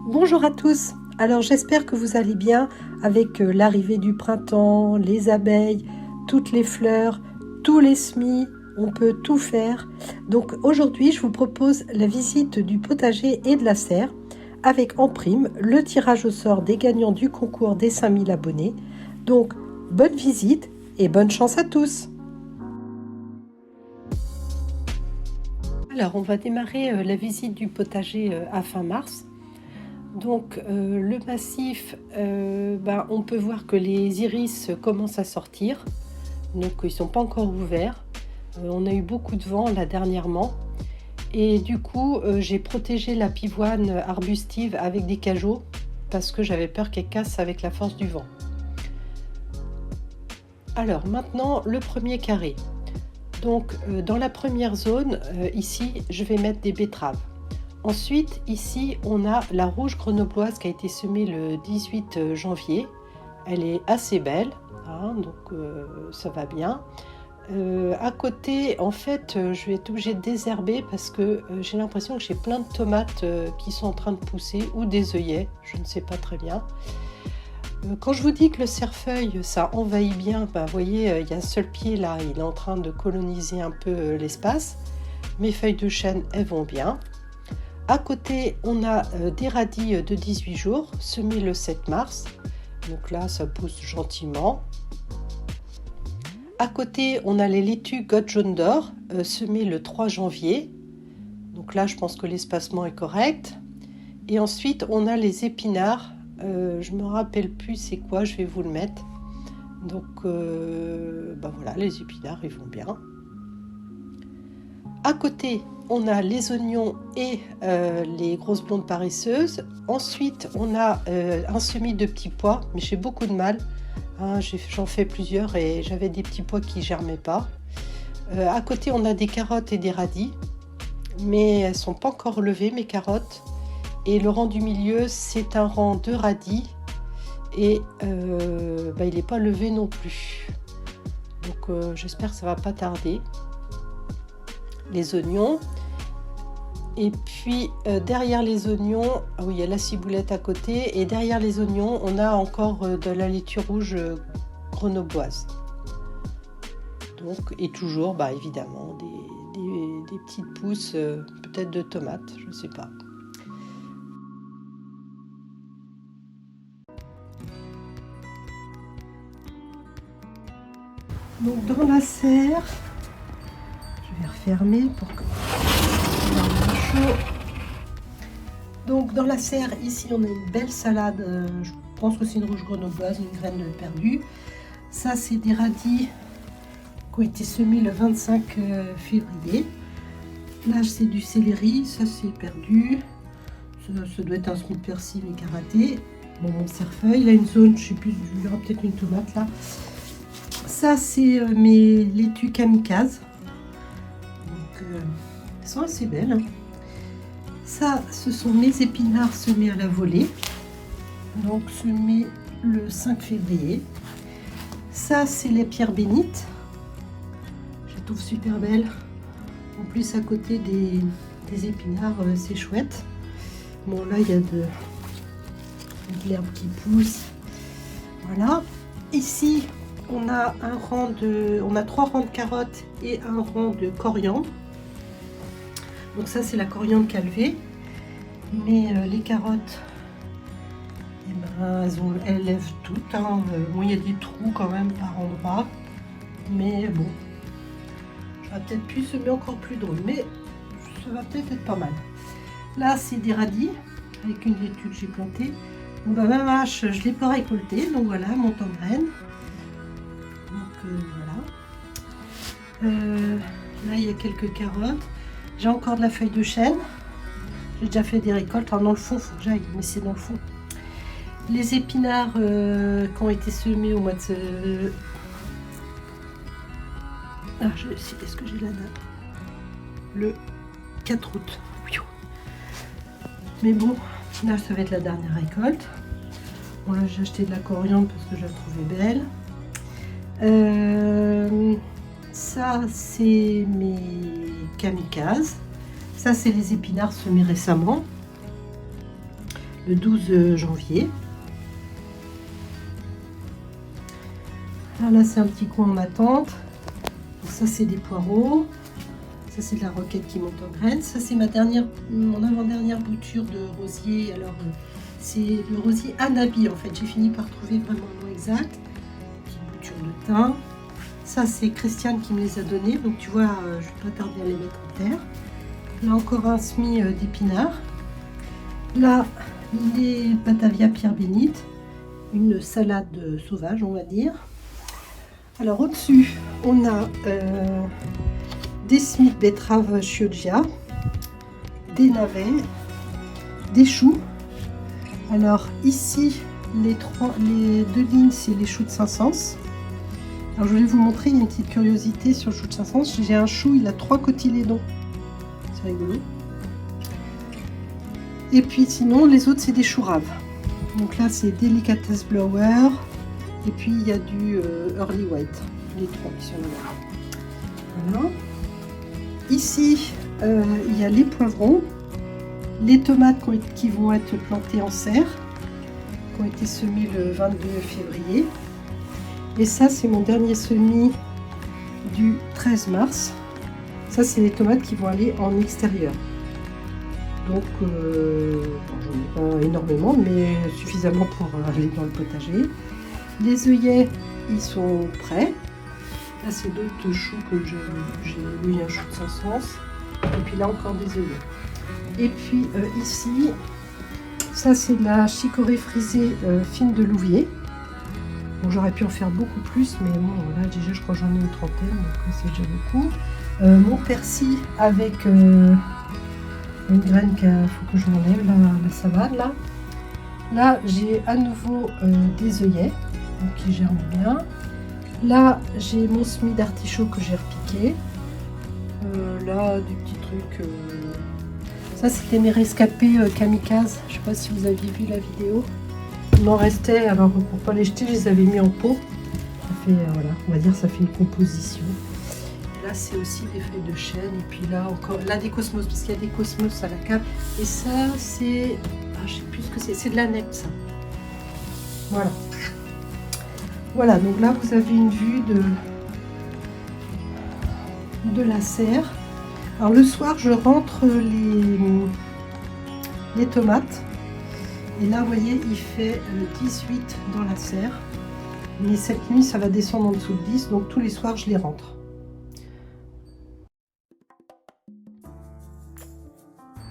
Bonjour à tous, alors j'espère que vous allez bien avec l'arrivée du printemps, les abeilles, toutes les fleurs, tous les semis, on peut tout faire. Donc aujourd'hui je vous propose la visite du potager et de la serre avec en prime le tirage au sort des gagnants du concours des 5000 abonnés. Donc bonne visite et bonne chance à tous. Alors on va démarrer la visite du potager à fin mars. Donc le massif, on peut voir que les iris commencent à sortir, donc ils ne sont pas encore ouverts. On a eu beaucoup de vent là dernièrement et du coup j'ai protégé la pivoine arbustive avec des cajots parce que j'avais peur qu'elle casse avec la force du vent. Alors maintenant le premier carré. Donc dans la première zone, ici je vais mettre des betteraves. Ensuite, ici, on a la rouge grenobloise qui a été semée le 18 janvier. Elle est assez belle, hein, donc ça va bien. À côté, en fait, je vais être obligée de désherber parce que j'ai l'impression que j'ai plein de tomates qui sont en train de pousser ou des œillets, je ne sais pas très bien. Quand je vous dis que le cerfeuil, ça envahit bien, vous voyez, il y a un seul pied là, il est en train de coloniser un peu l'espace. Mes feuilles de chêne, elles vont bien. À côté, on a des radis de 18 jours, semés le 7 mars. Donc là, ça pousse gentiment. À côté, on a les laitues Gotte jaune d'or, semées le 3 janvier. Donc là, je pense que l'espacement est correct. Et ensuite, on a les épinards. Je ne me rappelle plus c'est quoi, je vais vous le mettre. Donc voilà, les épinards, ils vont bien. À côté, on a les oignons et les grosses blondes paresseuses. Ensuite, on a un semis de petits pois, mais j'ai beaucoup de mal. Hein, j'en fais plusieurs et j'avais des petits pois qui ne germaient pas. À côté, on a des carottes et des radis, mais elles ne sont pas encore levées, mes carottes. Et le rang du milieu, c'est un rang de radis et il n'est pas levé non plus. Donc j'espère que ça ne va pas tarder. Les oignons. Et puis derrière les oignons, il y a la ciboulette à côté, et derrière les oignons, on a encore de la laitue rouge grenobloise. Donc, et toujours, évidemment, des petites pousses, peut-être de tomates, je ne sais pas. Donc dans la serre, je vais refermer pour que chaud. Donc dans la serre, ici on a une belle salade, je pense que c'est une rouge grenobloise, une graine perdue. Ça c'est des radis qui ont été semés le 25 février. Là c'est du céleri, ça c'est perdu. Ça doit être un tronc de persil mais qui a raté. Bon, mon cerfeuil, il a une zone, je sais plus, il y aura peut-être une tomate là. Ça c'est mes laitues kamikaze. Donc elles sont assez belles. Hein. Ça, ce sont mes épinards semés à la volée, donc semés le 5 février. Ça, c'est les pierres bénites. Je les trouve super belles. En plus, à côté des épinards, c'est chouette. Bon, là, il y a de l'herbe qui pousse. Voilà. Ici, on a trois rangs de carottes et un rang de coriandre. Donc ça c'est la coriandre calvée, mais les carottes, elles lèvent toutes. Hein. Bon, il y a des trous quand même par endroit, mais bon, j'aurais peut-être pu semer encore plus drôle, mais ça va peut-être être pas mal. Là c'est des radis avec une laitue que j'ai plantée. Bon, ma vache, je l'ai pas récoltée, donc voilà, elle monte en graine. Donc voilà. Là il y a quelques carottes. J'ai encore de la feuille de chêne. J'ai déjà fait des récoltes. Alors dans le fond, il faut que j'aille, mais c'est dans le fond. Les épinards qui ont été semés au mois de... est-ce que j'ai la date? Le 4 août. Mais bon, là, ça va être la dernière récolte. Bon, là, j'ai acheté de la coriandre parce que je la trouvais belle. Ça, c'est mes kamikazes. Ça, c'est les épinards semés récemment. le 12 janvier. Alors là, c'est un petit coin en attente. Donc ça, c'est des poireaux. Ça, c'est de la roquette qui monte en graines. Ça, c'est mon avant-dernière bouture de rosier. Alors, c'est le rosier Anabi, en fait. J'ai fini par trouver vraiment le nom exact. Petite bouture de thym. Ça, c'est Christiane qui me les a donnés. Donc, tu vois, je ne vais pas tarder à les mettre en terre. Là, encore un semis d'épinards. Là, les Batavia Pierre Bénite. Une salade sauvage, on va dire. Alors, au-dessus, on a des semis de betterave chioggia, des navets, des choux. Alors, ici, les deux lignes, c'est les choux de Saint-Saëns. Alors, je voulais vous montrer une petite curiosité sur le chou de Saint-Saëns. J'ai un chou, il a 3 cotylédons. C'est rigolo. Et puis, sinon, les autres, c'est des choux raves. Donc là, c'est Delicatess Blower. Et puis, il y a du Early White. Les 3 qui sont là. Voilà. Ici, il y a les poivrons. Les tomates qui vont être plantées en serre. Qui ont été semées le 22 février. Et ça, c'est mon dernier semis du 13 mars. Ça, c'est les tomates qui vont aller en extérieur. Donc, j'en ai pas énormément, mais suffisamment pour aller dans le potager. Les œillets, ils sont prêts. Là, c'est d'autres choux que j'ai eu, un chou de Saint-Saëns. Et puis là, encore des œillets. Et puis ici, ça, c'est de la chicorée frisée fine de Louviers. Bon, j'aurais pu en faire beaucoup plus, mais bon, là, déjà, je crois que j'en ai une trentaine, donc c'est déjà beaucoup. Mon persil avec une graine qu'il faut que je m'enlève, la savane, là. Là, j'ai à nouveau des œillets, donc qui germent bien. Là, j'ai mon semis d'artichaut que j'ai repiqué. Là, des petits trucs. Ça, c'était mes rescapés kamikazes. Je ne sais pas si vous aviez vu la vidéo. Il m'en restait, alors pour ne pas les jeter, je les avais mis en pot. Ça fait, voilà, on va dire, ça fait une composition. Là, c'est aussi des feuilles de chêne. Et puis là, encore, là, des cosmos, parce qu'il y a des cosmos à la cave. Et ça, c'est, je sais plus ce que c'est de la nette, ça. Voilà. Voilà, donc là, vous avez une vue de la serre. Alors, le soir, je rentre les tomates. Et là, vous voyez, il fait 18 dans la serre. Mais cette nuit, ça va descendre en dessous de 10. Donc, tous les soirs, je les rentre.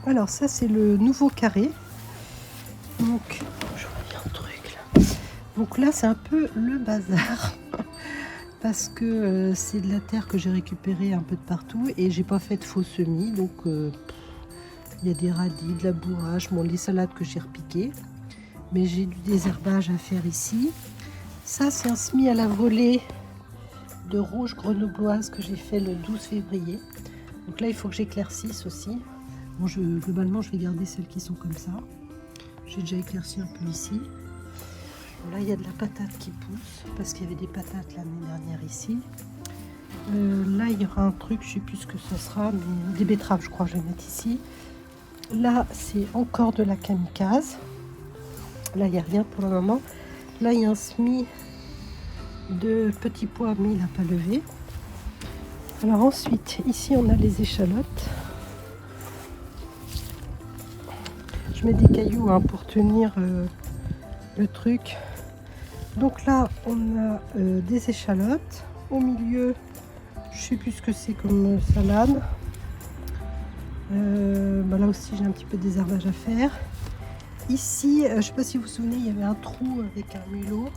Alors, ça, c'est le nouveau carré. Donc, je reviens un truc là. Donc là, c'est un peu le bazar. Parce que c'est de la terre que j'ai récupérée un peu de partout. Et j'ai pas fait de faux semis. Donc, il y a des radis, de la bourrage, bon, les salades que j'ai repiquées. Mais j'ai du désherbage à faire ici. Ça, c'est un semis à la volée de rouge grenobloise que j'ai fait le 12 février. Donc là, il faut que j'éclaircisse aussi. Bon, globalement, je vais garder celles qui sont comme ça. J'ai déjà éclairci un peu ici. Bon, là, il y a de la patate qui pousse parce qu'il y avait des patates l'année dernière ici. Là, il y aura un truc, je ne sais plus ce que ce sera, mais des betteraves, je crois, je vais mettre ici. Là, c'est encore de la kamikaze. Là, il n'y a rien pour le moment. Là, il y a un semis de petits pois, mais il n'a pas levé. Alors ensuite, ici, on a les échalotes. Je mets des cailloux pour tenir le truc. Donc là, on a des échalotes. Au milieu, je ne sais plus ce que c'est comme salade. Là aussi, j'ai un petit peu de désherbage à faire. Ici, je ne sais pas si vous vous souvenez, il y avait un trou avec un mulot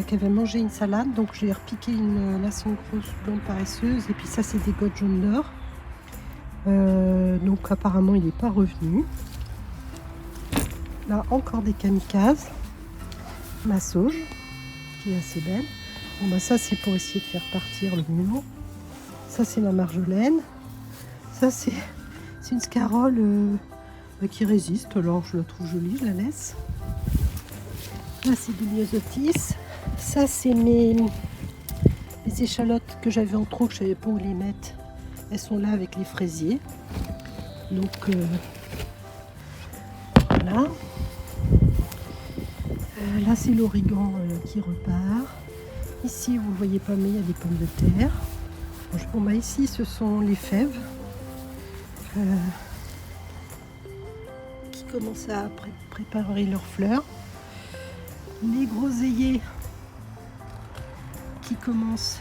qui avait mangé une salade. Donc, j'ai repiqué là, c'est une grosse blonde paresseuse. Et puis ça, c'est des gottes jaunes d'or. Donc, apparemment, il n'est pas revenu. Là, encore des kamikazes. Ma sauge, qui est assez belle. Bon, ça, c'est pour essayer de faire partir le mulot. Ça, c'est la marjolaine. Ça, c'est une scarole qui résiste. Alors, je la trouve jolie, je la laisse. Là, c'est du myosotis. Ça, c'est les échalotes que j'avais en trop, que je ne savais pas où les mettre. Elles sont là avec les fraisiers. Donc, voilà. Là, c'est l'origan qui repart. Ici, vous ne le voyez pas, mais il y a des pommes de terre. Bon, bah ici, ce sont les fèves qui commencent à préparer leurs fleurs. Les groseilliers qui commencent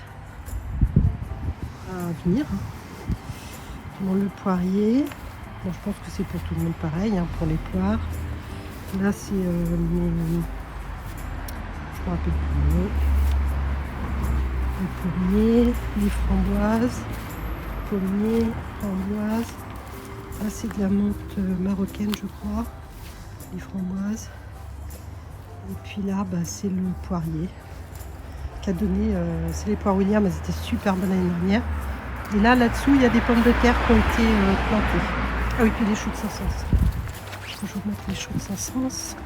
à venir. Dans le poirier. Bon, je pense que c'est pour tout le monde pareil, hein, pour les poires. Là, c'est les... Je me rappelle plus le nom. Les pommiers, les framboises, pommiers, framboises. Là, c'est de la menthe marocaine, je crois. Les framboises. Et puis là, bah, c'est le poirier qui a donné... c'est les poires William, elles étaient super bonnes l'année dernière. Et là, là-dessous, il y a des pommes de terre qui ont été plantées. Ah oui, puis des choux de Saint-Saëns. Je vais toujours mettre les choux de Saint-Saëns.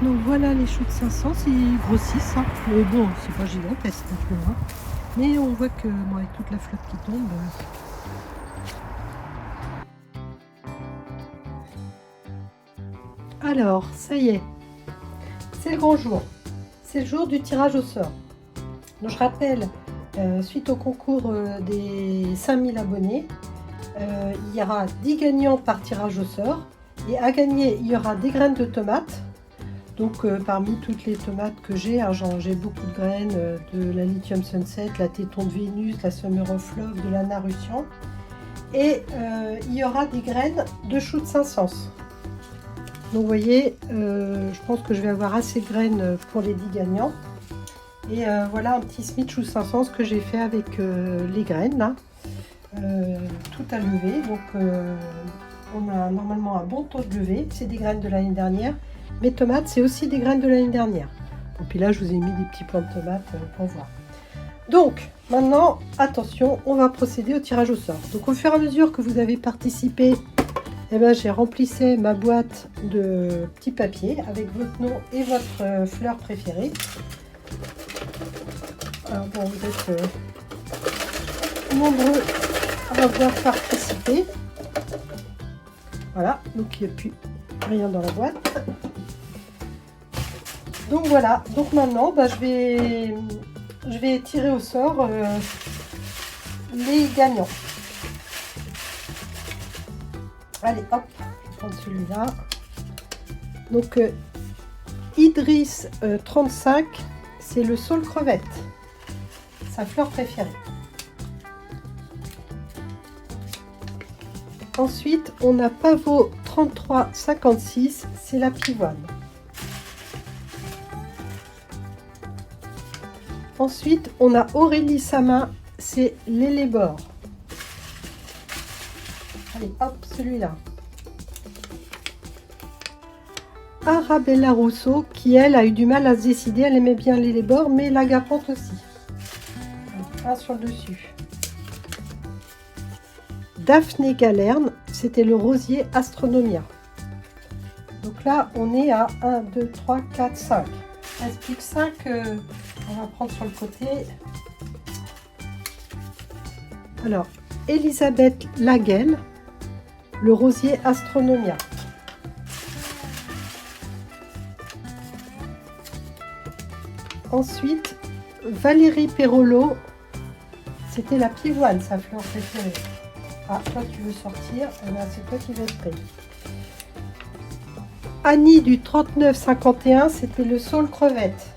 Donc voilà les choux de Saint-Saëns, ils grossissent, hein. Mais bon, c'est pas gigantesque non plus, hein. Mais on voit que bon, avec toute la flotte qui tombe. Alors, ça y est, c'est le grand jour. C'est le jour du tirage au sort. Donc je rappelle, suite au concours des 5000 abonnés, il y aura 10 gagnants par tirage au sort. Et à gagner, il y aura des graines de tomates. Donc parmi toutes les tomates que j'ai, hein, j'ai beaucoup de graines, de la Lithium Sunset, la Téton de Vénus, la Summer of Love, de la Narucian. Et il y aura des graines de choux de Saint-Saëns. Donc vous voyez, je pense que je vais avoir assez de graines pour les 10 gagnants. Et voilà un petit Smith choux de Saint-Saëns que j'ai fait avec les graines là. Tout à lever. Donc on a normalement un bon taux de levée. C'est des graines de l'année dernière. Mes tomates, c'est aussi des graines de l'année dernière. Et puis là, je vous ai mis des petits plants de tomates pour voir. Donc, maintenant, attention, on va procéder au tirage au sort. Donc, au fur et à mesure que vous avez participé, eh ben, j'ai remplissé ma boîte de petits papiers avec votre nom et votre fleur préférée. Alors, bon, vous êtes nombreux à avoir participé. Voilà, donc il n'y a plus rien dans la boîte. Donc voilà, donc maintenant bah, je vais tirer au sort les gagnants. Allez hop, je vais prendre celui-là. Donc Idriss 35, c'est le saule crevette, sa fleur préférée. Ensuite on a Pavot 3356, c'est la pivoine. Ensuite, on a Aurélie Samin, c'est l'élébore. Allez, hop, celui-là. Arabella Rousseau, qui elle a eu du mal à se décider, elle aimait bien l'élébore, mais l'agapante aussi. Un sur le dessus. Daphné Galerne, c'était le rosier Astronomia. Donc là, on est à 1, 2, 3, 4, 5. Il reste plus que 5. On va prendre sur le côté. Alors, Elisabeth Laguel, le rosier Astronomia. Ensuite, Valérie Perrolo, c'était la pivoine, sa fleur préférée. Ah, toi tu veux sortir, eh ben, c'est toi qui vas être pris. Annie du 3951, c'était le saule crevette.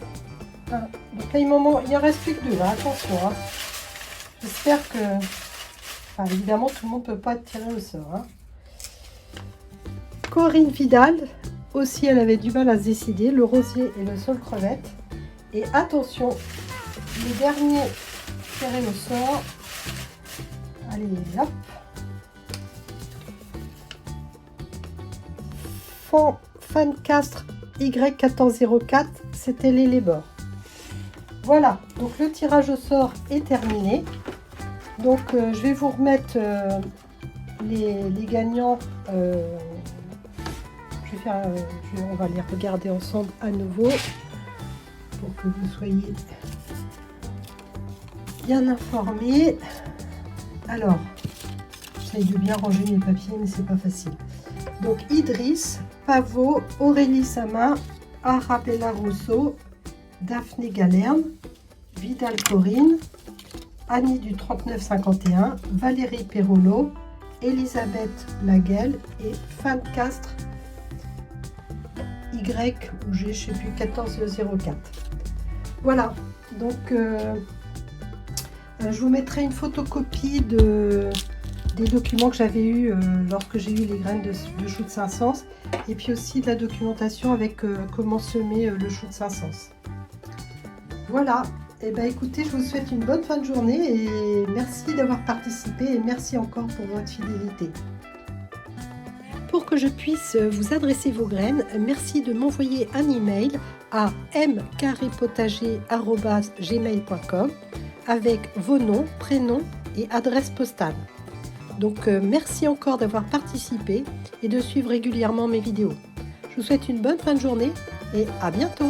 Ah, donc là, il en reste plus que 2, là, attention. Hein. J'espère que... Enfin, évidemment, tout le monde ne peut pas être tiré au sort. Hein. Corinne Vidal, aussi, elle avait du mal à se décider, le rosier et le saule crevette. Et attention, les derniers tirés au sort. Allez, hop. Fancastre Y1404, c'était l'élébore. Voilà, donc le tirage au sort est terminé. Donc je vais vous remettre les gagnants. On va les regarder ensemble à nouveau pour que vous soyez bien informés. Alors, J'essaye de bien ranger mes papiers, mais c'est pas facile. Donc Idriss, Pavot, Aurélie Sama, Arabella Rousseau, Daphné Galerne, Vidal Corinne, Annie du 3951, Valérie Perrolo, Elisabeth Laguel et Fan Castre Y ou G, je sais plus, 1404. Voilà, donc je vous mettrai une photocopie des documents que j'avais eu lorsque j'ai eu les graines de chou de Saint-Saëns, et puis aussi de la documentation avec comment semer le chou de Saint-Saëns. Voilà, et bien écoutez, je vous souhaite une bonne fin de journée et merci d'avoir participé et merci encore pour votre fidélité. Pour que je puisse vous adresser vos graines, merci de m'envoyer un email à mcarrépotager@gmail.com avec vos noms, prénoms et adresse postale. Donc merci encore d'avoir participé et de suivre régulièrement mes vidéos. Je vous souhaite une bonne fin de journée et à bientôt.